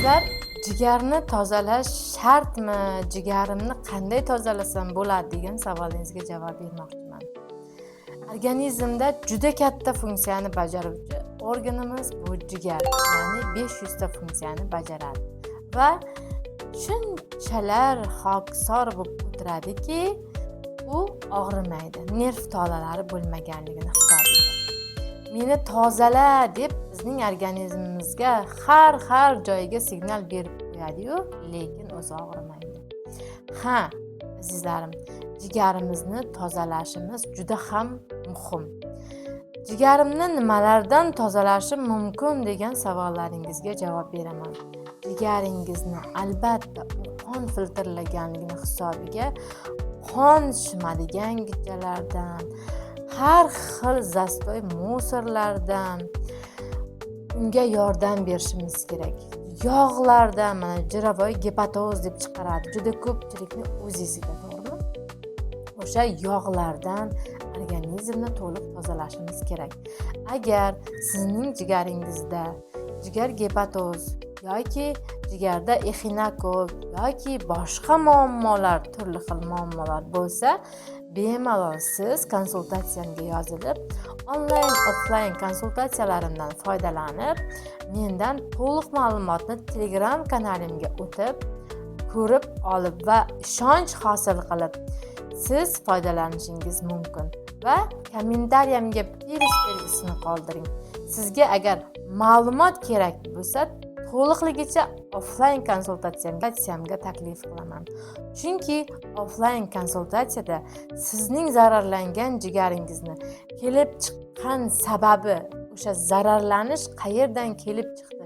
Sizlar jigarni tozalash shartmi? Jigarimni qanday tozalasam bo'ladi degan savolingizga javob bermoqchiman. Organizmda juda katta funksiyani bajaruvchi organimiz bu jigar, ya'ni 500 ta funksiyani bajaradi va shunchalar hokisor bo'lib o'tiradiki, u og'rimaydi, nerv tolalari bo'lmaganligini hisobiga. Meni tozala deb bizning organizmimizga har joyiga signal berib qo'yadi-yu, lekin o'zi og'rimaydi. Ha, azizlarim, jigarimizni tozalashimiz juda ham muhim. Jigarimni nimalardan tozalashim mumkin degan savollaringizga javob beraman. Jigaringizni albatta qon filtrlaganligini hisobiga qon shimadigan gijjalardan, har xil zastoy musorlardan unga yordam berishimiz kerak. Yog'lardan, mana jiravoy gepatoz deb chiqaradi. Juda ko'pchilikning o'ziga, to'g'rimi? O'sha yog'lardan organizmni to'liq tozalashimiz kerak. Agar sizning jigaringizda jigar gepatoz yoki jigarda exinokok yoki boshqa muammolar, turli xil muammolar bo'lsa, bemalol siz konsultatsiyamga yozilib, onlayn, offlayn konsultatsiyalarimdan foydalanib, mendan to'liq ma'lumotni Telegram kanalimga o'tib, ko'rib olib va ishonch hosil qilib, siz foydalanishingiz mumkin. Va kommentariyamga + belgisini qoldiring. Sizga agar ma'lumot kerak bo'lsa, to'liqligicha offlayn konsultatsiyamga taklif qilaman. Chunki offlayn konsultatsiyada sizning zararlangan jigaringizni kelib chiqqan sababi, o'sha zararlanish qayerdan kelib chiqdi,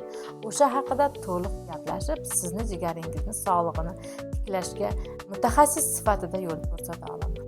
o'sha haqida to'liq gaplashib, sizni jigaringizni sog'lig'ini tiklashga mutaxassis sifatida yo'l ko'rsata olaman.